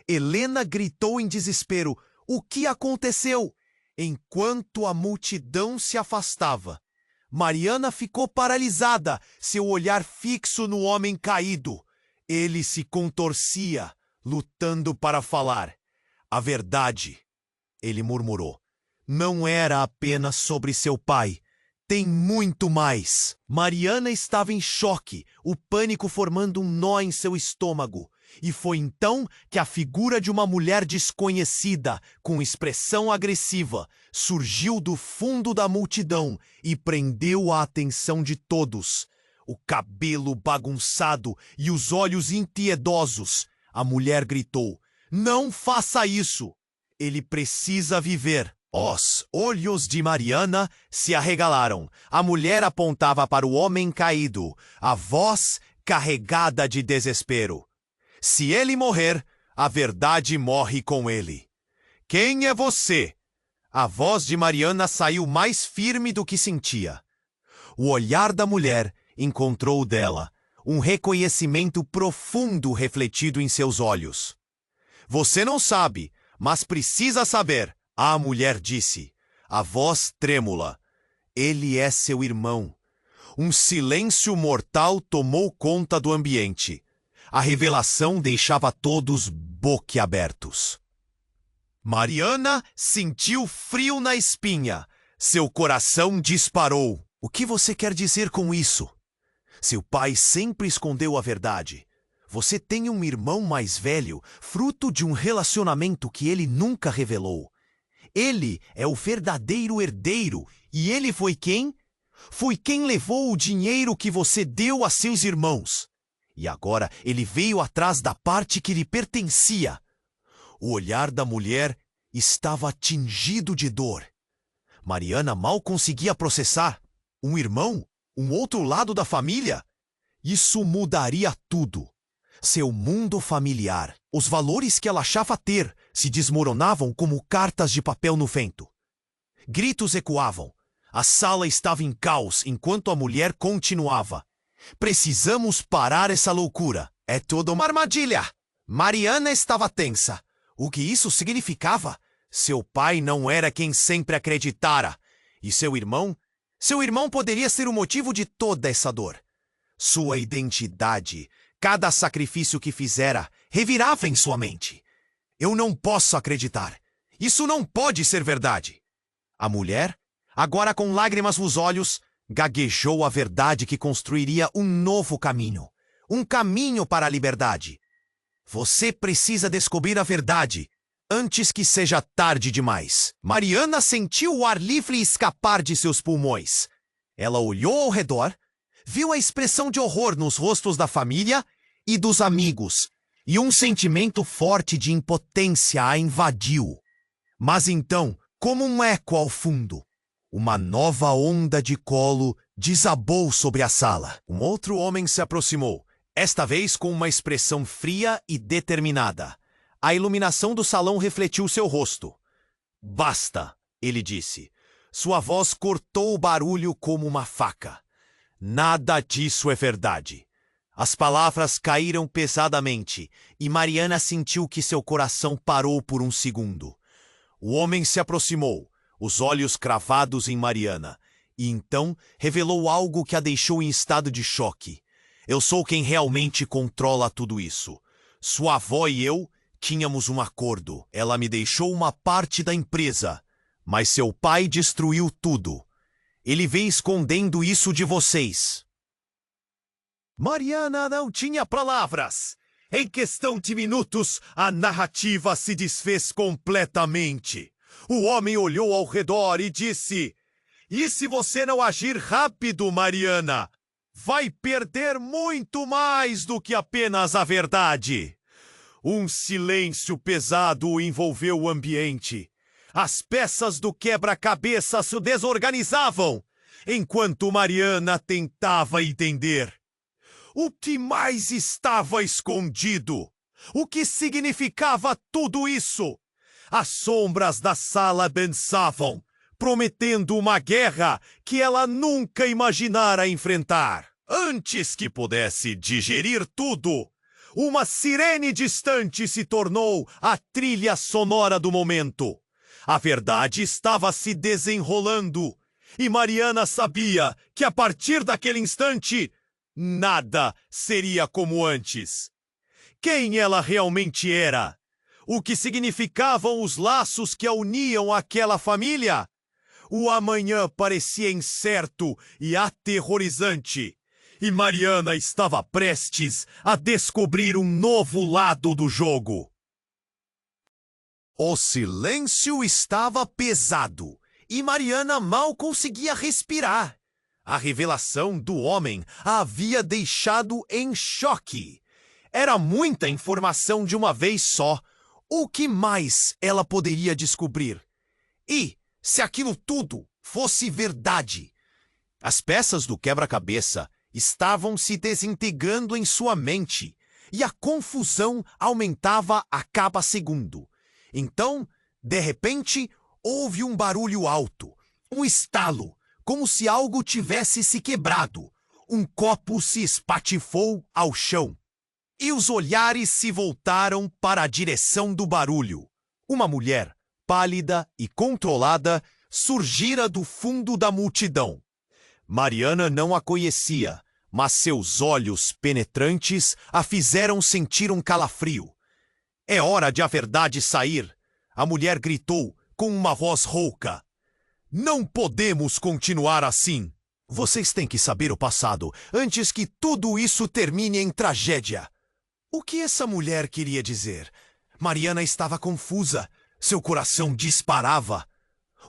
Helena gritou em desespero: "O que aconteceu?" Enquanto a multidão se afastava, Mariana ficou paralisada, seu olhar fixo no homem caído. Ele se contorcia, lutando para falar. A verdade, ele murmurou, não era apenas sobre seu pai. Tem muito mais. Mariana estava em choque, o pânico formando um nó em seu estômago. E foi então que a figura de uma mulher desconhecida, com expressão agressiva, surgiu do fundo da multidão e prendeu a atenção de todos. O cabelo bagunçado e os olhos impiedosos. A mulher gritou, não faça isso! Ele precisa viver. Os olhos de Mariana se arregalaram. A mulher apontava para o homem caído, a voz carregada de desespero. Se ele morrer, a verdade morre com ele. Quem é você? A voz de Mariana saiu mais firme do que sentia. O olhar da mulher encontrou dela, um reconhecimento profundo refletido em seus olhos. Você não sabe, mas precisa saber, a mulher disse, a voz trêmula. Ele é seu irmão. Um silêncio mortal tomou conta do ambiente. A revelação deixava todos boquiabertos. Mariana sentiu frio na espinha. Seu coração disparou. O que você quer dizer com isso? Seu pai sempre escondeu a verdade. Você tem um irmão mais velho, fruto de um relacionamento que ele nunca revelou. Ele é o verdadeiro herdeiro, e ele foi quem? Foi quem levou o dinheiro que você deu a seus irmãos. E agora ele veio atrás da parte que lhe pertencia. O olhar da mulher estava tingido de dor. Mariana mal conseguia processar. Um irmão? Um outro lado da família? Isso mudaria tudo. Seu mundo familiar, os valores que ela achava ter, se desmoronavam como cartas de papel no vento. Gritos ecoavam. A sala estava em caos enquanto a mulher continuava. Precisamos parar essa loucura. É toda uma armadilha. Mariana estava tensa. O que isso significava? Seu pai não era quem sempre acreditara. E seu irmão? Seu irmão poderia ser o motivo de toda essa dor. Sua identidade, cada sacrifício que fizera, revirava em sua mente. Eu não posso acreditar. Isso não pode ser verdade. A mulher, agora com lágrimas nos olhos, gaguejou a verdade que construiria um novo caminho. Um caminho para a liberdade. Você precisa descobrir a verdade antes que seja tarde demais. Mariana sentiu o ar livre escapar de seus pulmões. Ela olhou ao redor, viu a expressão de horror nos rostos da família e dos amigos, e um sentimento forte de impotência a invadiu. Mas então, como um eco ao fundo, uma nova onda de colo desabou sobre a sala. Um outro homem se aproximou, esta vez com uma expressão fria e determinada. A iluminação do salão refletiu seu rosto. Basta, ele disse. Sua voz cortou o barulho como uma faca. Nada disso é verdade. As palavras caíram pesadamente e Mariana sentiu que seu coração parou por um segundo. O homem se aproximou, os olhos cravados em Mariana, e então revelou algo que a deixou em estado de choque. Eu sou quem realmente controla tudo isso. Sua avó e eu tínhamos um acordo. Ela me deixou uma parte da empresa, mas seu pai destruiu tudo. Ele vem escondendo isso de vocês. Mariana não tinha palavras. Em questão de minutos, a narrativa se desfez completamente. O homem olhou ao redor e disse: "E se você não agir rápido, Mariana, vai perder muito mais do que apenas a verdade." Um silêncio pesado envolveu o ambiente. As peças do quebra-cabeça se desorganizavam, enquanto Mariana tentava entender. O que mais estava escondido? O que significava tudo isso? As sombras da sala dançavam, prometendo uma guerra que ela nunca imaginara enfrentar. Antes que pudesse digerir tudo, uma sirene distante se tornou a trilha sonora do momento. A verdade estava se desenrolando, e Mariana sabia que a partir daquele instante, nada seria como antes. quem ela realmente era. O que significavam os laços que a uniam àquela família? O amanhã parecia incerto e aterrorizante. E Mariana estava prestes a descobrir um novo lado do jogo. O silêncio estava pesado e Mariana mal conseguia respirar. A revelação do homem a havia deixado em choque. Era muita informação de uma vez só. O que mais ela poderia descobrir? E, se aquilo tudo fosse verdade? As peças do quebra-cabeça estavam se desintegrando em sua mente e a confusão aumentava a cada segundo. Então, de repente, houve um barulho alto, um estalo, como se algo tivesse se quebrado. Um copo se espatifou ao chão. E os olhares se voltaram para a direção do barulho. Uma mulher, pálida e controlada, surgira do fundo da multidão. Mariana não a conhecia, mas seus olhos penetrantes a fizeram sentir um calafrio. É hora de a verdade sair, a mulher gritou com uma voz rouca. Não podemos continuar assim. Vocês têm que saber o passado antes que tudo isso termine em tragédia. O que essa mulher queria dizer? Mariana estava confusa. Seu coração disparava.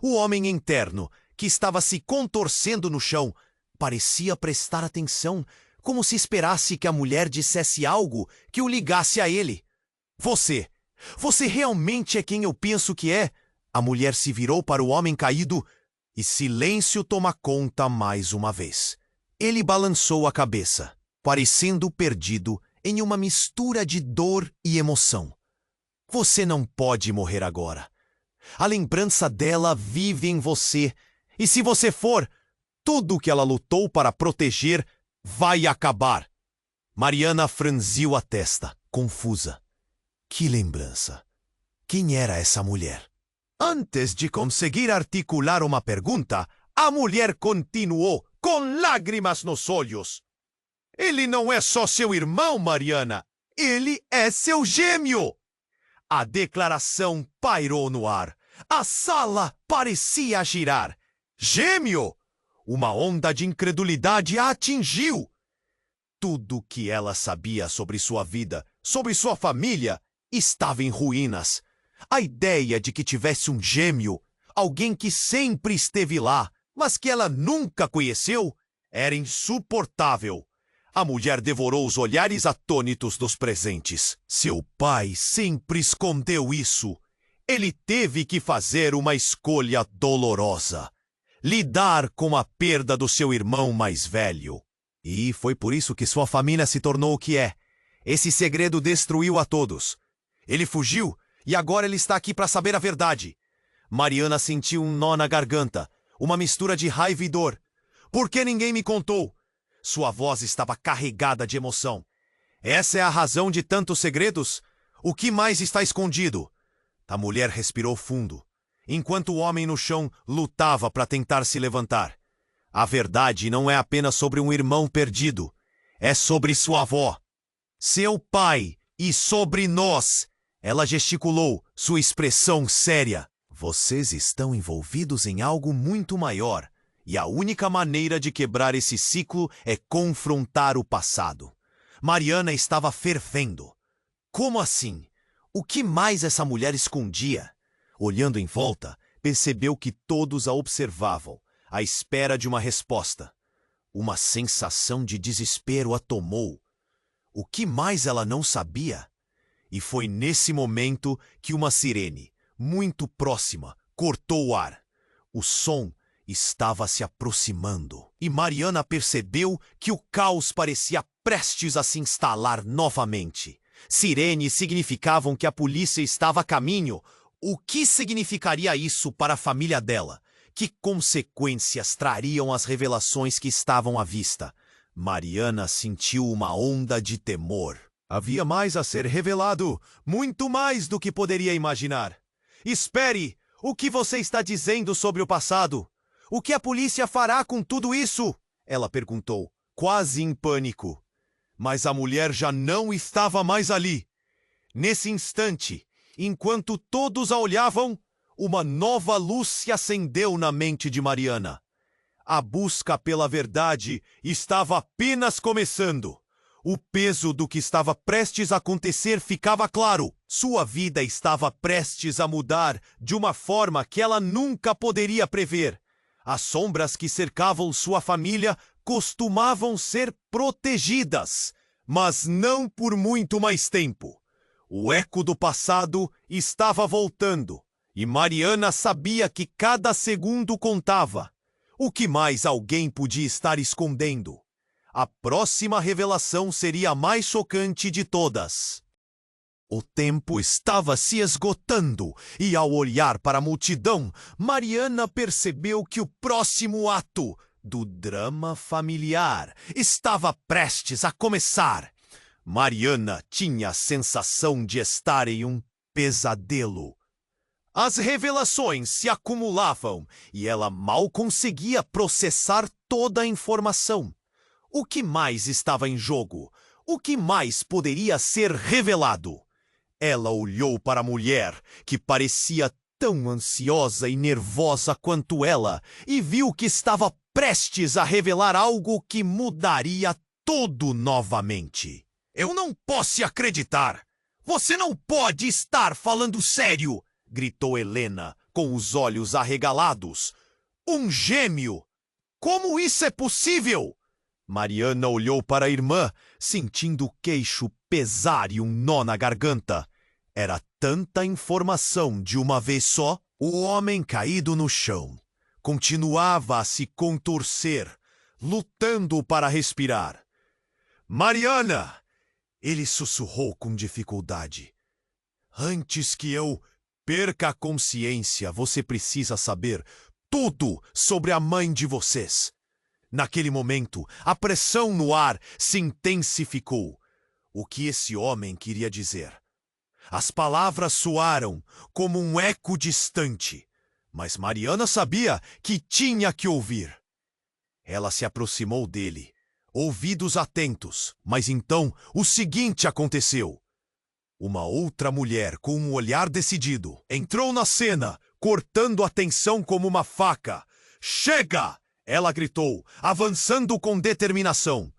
O homem interno, que estava se contorcendo no chão, parecia prestar atenção, como se esperasse que a mulher dissesse algo que o ligasse a ele. Você realmente é quem eu penso que é? A mulher se virou para o homem caído e silêncio toma conta mais uma vez. Ele balançou a cabeça, parecendo perdido em uma mistura de dor e emoção. Você não pode morrer agora. A lembrança dela vive em você, e se você for, tudo que ela lutou para proteger vai acabar. Mariana franziu a testa, confusa. Que lembrança? Quem era essa mulher? Antes de conseguir articular uma pergunta, a mulher continuou, com lágrimas nos olhos. Ele não é só seu irmão, Mariana. Ele é seu gêmeo. A declaração pairou no ar. A sala parecia girar. Gêmeo! Uma onda de incredulidade a atingiu. Tudo que ela sabia sobre sua vida, sobre sua família, estava em ruínas. A ideia de que tivesse um gêmeo, alguém que sempre esteve lá, mas que ela nunca conheceu, era insuportável. A mulher devorou os olhares atônitos dos presentes. Seu pai sempre escondeu isso. Ele teve que fazer uma escolha dolorosa. Lidar com a perda do seu irmão mais velho. E foi por isso que sua família se tornou o que é. Esse segredo destruiu a todos. Ele fugiu e agora ele está aqui para saber a verdade. Mariana sentiu um nó na garganta, uma mistura de raiva e dor. Por que ninguém me contou? Sua voz estava carregada de emoção. Essa é a razão de tantos segredos? O que mais está escondido? A mulher respirou fundo, enquanto o homem no chão lutava para tentar se levantar. A verdade não é apenas sobre um irmão perdido. É sobre sua avó, seu pai e sobre nós. Ela gesticulou, sua expressão séria. Vocês estão envolvidos em algo muito maior. E a única maneira de quebrar esse ciclo é confrontar o passado. Mariana estava fervendo. Como assim? O que mais essa mulher escondia? Olhando em volta, percebeu que todos a observavam, à espera de uma resposta. Uma sensação de desespero a tomou. O que mais ela não sabia? E foi nesse momento que uma sirene, muito próxima, cortou o ar. O som estava se aproximando, e Mariana percebeu que o caos parecia prestes a se instalar novamente. Sirenes significavam que a polícia estava a caminho. O que significaria isso para a família dela? Que consequências trariam as revelações que estavam à vista? Mariana sentiu uma onda de temor. Havia mais a ser revelado, muito mais do que poderia imaginar. Espere! O que você está dizendo sobre o passado? O que a polícia fará com tudo isso? Ela perguntou, quase em pânico. Mas a mulher já não estava mais ali. Nesse instante, enquanto todos a olhavam, uma nova luz se acendeu na mente de Mariana. A busca pela verdade estava apenas começando. O peso do que estava prestes a acontecer ficava claro. Sua vida estava prestes a mudar de uma forma que ela nunca poderia prever. As sombras que cercavam sua família costumavam ser protegidas, mas não por muito mais tempo. O eco do passado estava voltando, e Mariana sabia que cada segundo contava. O que mais alguém podia estar escondendo? A próxima revelação seria a mais chocante de todas. O tempo estava se esgotando e, ao olhar para a multidão, Mariana percebeu que o próximo ato do drama familiar estava prestes a começar. Mariana tinha a sensação de estar em um pesadelo. As revelações se acumulavam e ela mal conseguia processar toda a informação. O que mais estava em jogo? O que mais poderia ser revelado? Ela olhou para a mulher, que parecia tão ansiosa e nervosa quanto ela, e viu que estava prestes a revelar algo que mudaria tudo novamente. Eu não posso acreditar! Você não pode estar falando sério! Gritou Helena, com os olhos arregalados. Um gêmeo! Como isso é possível? Mariana olhou para a irmã, sentindo o queixo pesar e um nó na garganta. Era tanta informação de uma vez só. O homem caído no chão continuava a se contorcer, lutando para respirar. Mariana! Ele sussurrou com dificuldade. Antes que eu perca a consciência, você precisa saber tudo sobre a mãe de vocês. Naquele momento, a pressão no ar se intensificou. O que esse homem queria dizer? As palavras soaram como um eco distante, mas Mariana sabia que tinha que ouvir. Ela se aproximou dele, ouvidos atentos, mas então o seguinte aconteceu. Uma outra mulher, com um olhar decidido, entrou na cena, cortando a tensão como uma faca. Chega! Ela gritou, avançando com determinação.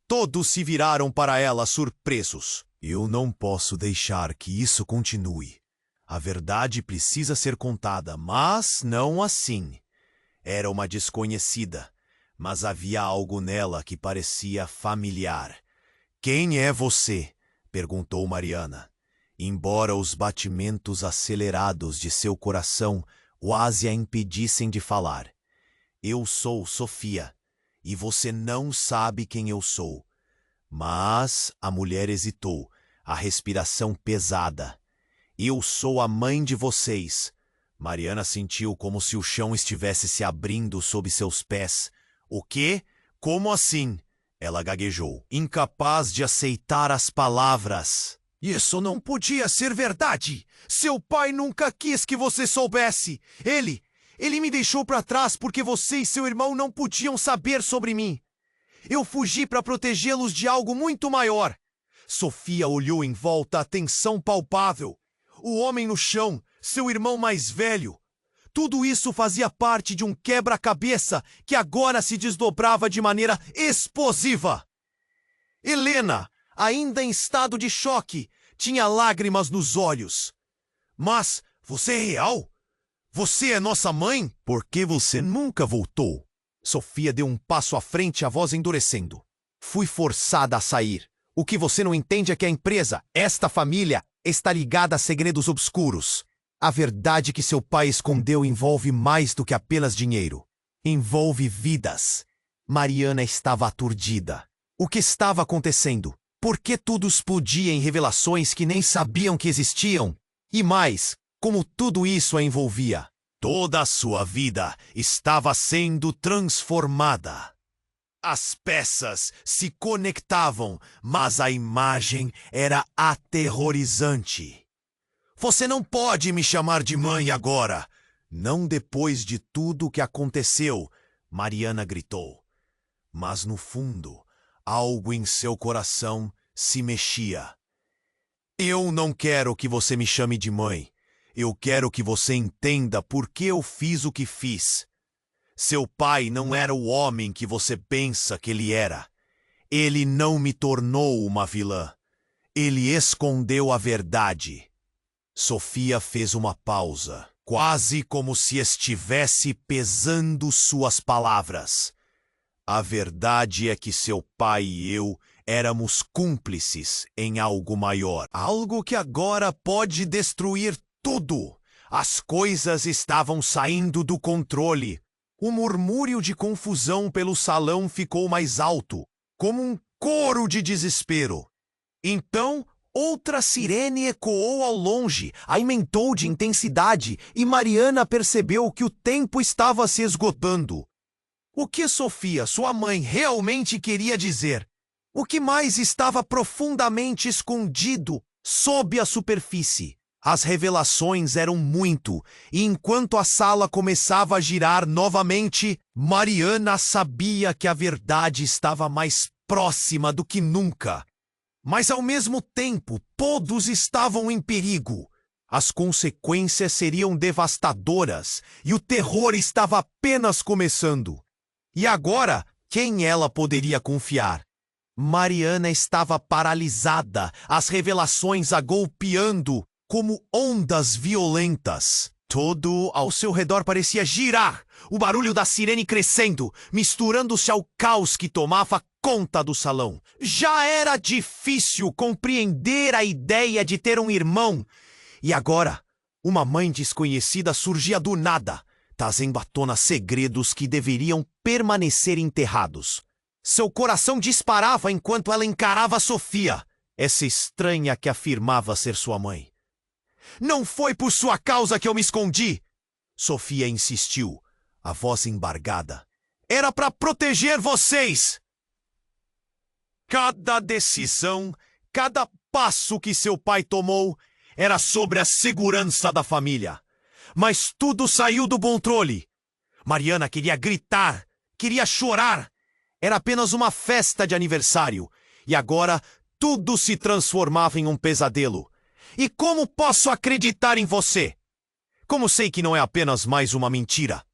Todos se viraram para ela surpresos. Eu não posso deixar que isso continue. A verdade precisa ser contada, mas não assim. Era uma desconhecida, mas havia algo nela que parecia familiar. Quem é você? Perguntou Mariana. Embora os batimentos acelerados de seu coração quase a impedissem de falar. Eu sou Sofia, e você não sabe quem eu sou. Mas a mulher hesitou, a respiração pesada. Eu sou a mãe de vocês. Mariana sentiu como se o chão estivesse se abrindo sob seus pés. O quê? Como assim? Ela gaguejou, incapaz de aceitar as palavras. Isso não podia ser verdade! Seu pai nunca quis que você soubesse! Ele me deixou para trás porque você e seu irmão não podiam saber sobre mim. Eu fugi para protegê-los de algo muito maior. Sofia olhou em volta, a tensão palpável. O homem no chão, seu irmão mais velho. Tudo isso fazia parte de um quebra-cabeça que agora se desdobrava de maneira explosiva. Helena, ainda em estado de choque, tinha lágrimas nos olhos. Mas você é real? Você é nossa mãe? Por que você nunca voltou? Sofia deu um passo à frente, a voz endurecendo. Fui forçada a sair. O que você não entende é que a empresa, esta família, está ligada a segredos obscuros. A verdade que seu pai escondeu envolve mais do que apenas dinheiro. Envolve vidas. Mariana estava aturdida. O que estava acontecendo? Por que tudo explodia em revelações que nem sabiam que existiam? E mais, como tudo isso a envolvia? Toda a sua vida estava sendo transformada. As peças se conectavam, mas a imagem era aterrorizante. Você não pode me chamar de mãe agora. Não depois de tudo o que aconteceu, Mariana gritou. Mas no fundo, algo em seu coração se mexia. Eu não quero que você me chame de mãe. Eu quero que você entenda por que eu fiz o que fiz. Seu pai não era o homem que você pensa que ele era. Ele não me tornou uma vilã. Ele escondeu a verdade. Sofia fez uma pausa, quase como se estivesse pesando suas palavras. A verdade é que seu pai e eu éramos cúmplices em algo maior. Algo que agora pode destruir tudo. As coisas estavam saindo do controle. O murmúrio de confusão pelo salão ficou mais alto, como um coro de desespero. Então, outra sirene ecoou ao longe, aumentou de intensidade, e Mariana percebeu que o tempo estava se esgotando. O que Sofia, sua mãe, realmente queria dizer? O que mais estava profundamente escondido sob a superfície? As revelações eram muito, e enquanto a sala começava a girar novamente, Mariana sabia que a verdade estava mais próxima do que nunca. Mas ao mesmo tempo, todos estavam em perigo. As consequências seriam devastadoras e o terror estava apenas começando. E agora, quem ela poderia confiar? Mariana estava paralisada, as revelações a golpeando como ondas violentas. Todo ao seu redor parecia girar, o barulho da sirene crescendo, misturando-se ao caos que tomava conta do salão. Já era difícil compreender a ideia de ter um irmão. E agora, uma mãe desconhecida surgia do nada, trazendo à tona segredos que deveriam permanecer enterrados. Seu coração disparava enquanto ela encarava Sofia, essa estranha que afirmava ser sua mãe. Não foi por sua causa que eu me escondi, Sofia insistiu, a voz embargada. Era para proteger vocês. Cada decisão, cada passo que seu pai tomou era sobre a segurança da família. Mas tudo saiu do controle. Mariana queria gritar, queria chorar. Era apenas uma festa de aniversário. E agora tudo se transformava em um pesadelo. E como posso acreditar em você? Como sei que não é apenas mais uma mentira?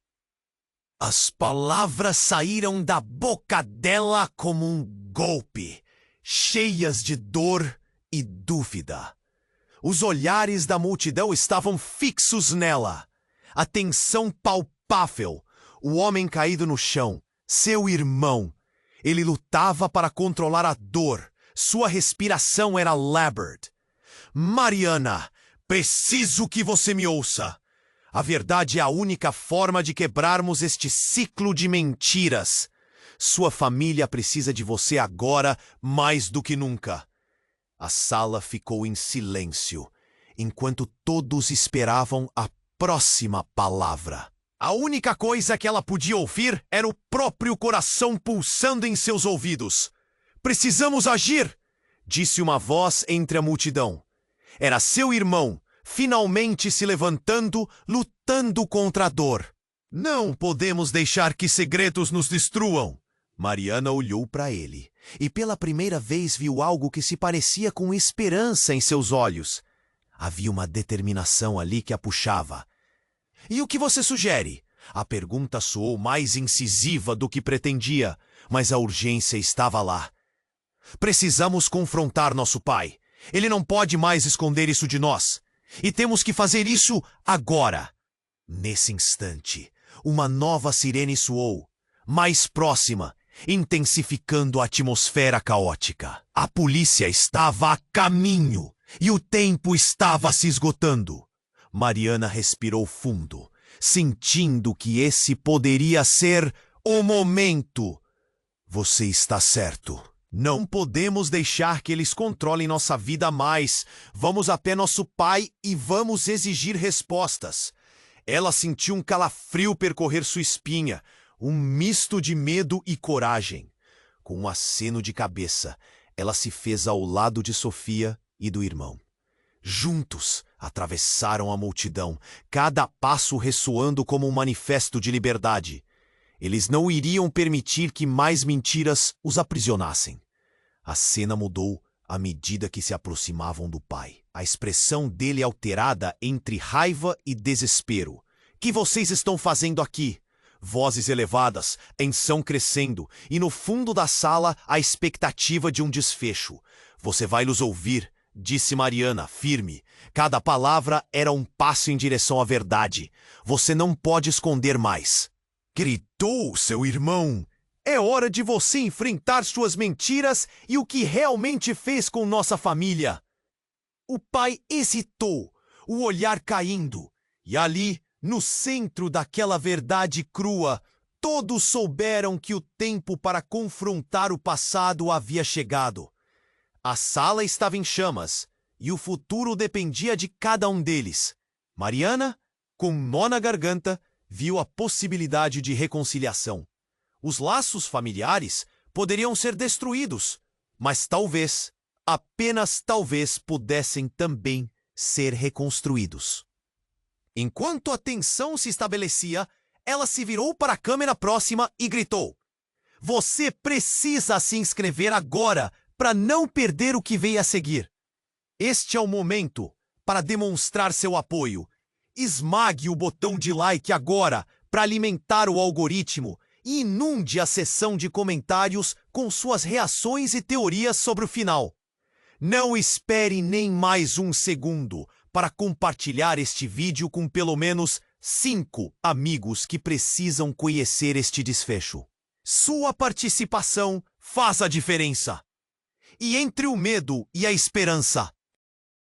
As palavras saíram da boca dela como um golpe, cheias de dor e dúvida. Os olhares da multidão estavam fixos nela. A tensão palpável. O homem caído no chão, seu irmão. Ele lutava para controlar a dor. Sua respiração era labored. Mariana, preciso que você me ouça. A verdade é a única forma de quebrarmos este ciclo de mentiras. Sua família precisa de você agora mais do que nunca. A sala ficou em silêncio, enquanto todos esperavam a próxima palavra. A única coisa que ela podia ouvir era o próprio coração pulsando em seus ouvidos. Precisamos agir, disse uma voz entre a multidão. Era seu irmão, finalmente se levantando, lutando contra a dor. Não podemos deixar que segredos nos destruam. Mariana olhou para ele, e pela primeira vez viu algo que se parecia com esperança em seus olhos. Havia uma determinação ali que a puxava. E o que você sugere? A pergunta soou mais incisiva do que pretendia, mas a urgência estava lá. Precisamos confrontar nosso pai. Ele não pode mais esconder isso de nós. E temos que fazer isso agora. Nesse instante, uma nova sirene soou, mais próxima, intensificando a atmosfera caótica. A polícia estava a caminho e o tempo estava se esgotando. Mariana respirou fundo, sentindo que esse poderia ser o momento. Você está certo. Não podemos deixar que eles controlem nossa vida mais. Vamos até nosso pai e vamos exigir respostas. Ela sentiu um calafrio percorrer sua espinha, um misto de medo e coragem. Com um aceno de cabeça, ela se fez ao lado de Sofia e do irmão. Juntos, atravessaram a multidão, cada passo ressoando como um manifesto de liberdade. Eles não iriam permitir que mais mentiras os aprisionassem. A cena mudou à medida que se aproximavam do pai. A expressão dele alterada entre raiva e desespero. Que vocês estão fazendo aqui? Vozes elevadas, tensão crescendo, e no fundo da sala a expectativa de um desfecho. Você vai nos ouvir, disse Mariana, firme. Cada palavra era um passo em direção à verdade. Você não pode esconder mais. Gritou seu irmão. É hora de você enfrentar suas mentiras e o que realmente fez com nossa família. O pai hesitou, o olhar caindo, e ali, no centro daquela verdade crua, todos souberam que o tempo para confrontar o passado havia chegado. A sala estava em chamas, e o futuro dependia de cada um deles. Mariana, com nó na garganta, viu a possibilidade de reconciliação. Os laços familiares poderiam ser destruídos, mas talvez, apenas talvez, pudessem também ser reconstruídos. Enquanto a tensão se estabelecia, ela se virou para a câmera próxima e gritou: "Você precisa se inscrever agora para não perder o que veio a seguir. Este é o momento para demonstrar seu apoio. Esmague o botão de like agora para alimentar o algoritmo e inunde a seção de comentários com suas reações e teorias sobre o final. Não espere nem mais um segundo para compartilhar este vídeo com pelo menos 5 amigos que precisam conhecer este desfecho. Sua participação faz a diferença. E entre o medo e a esperança,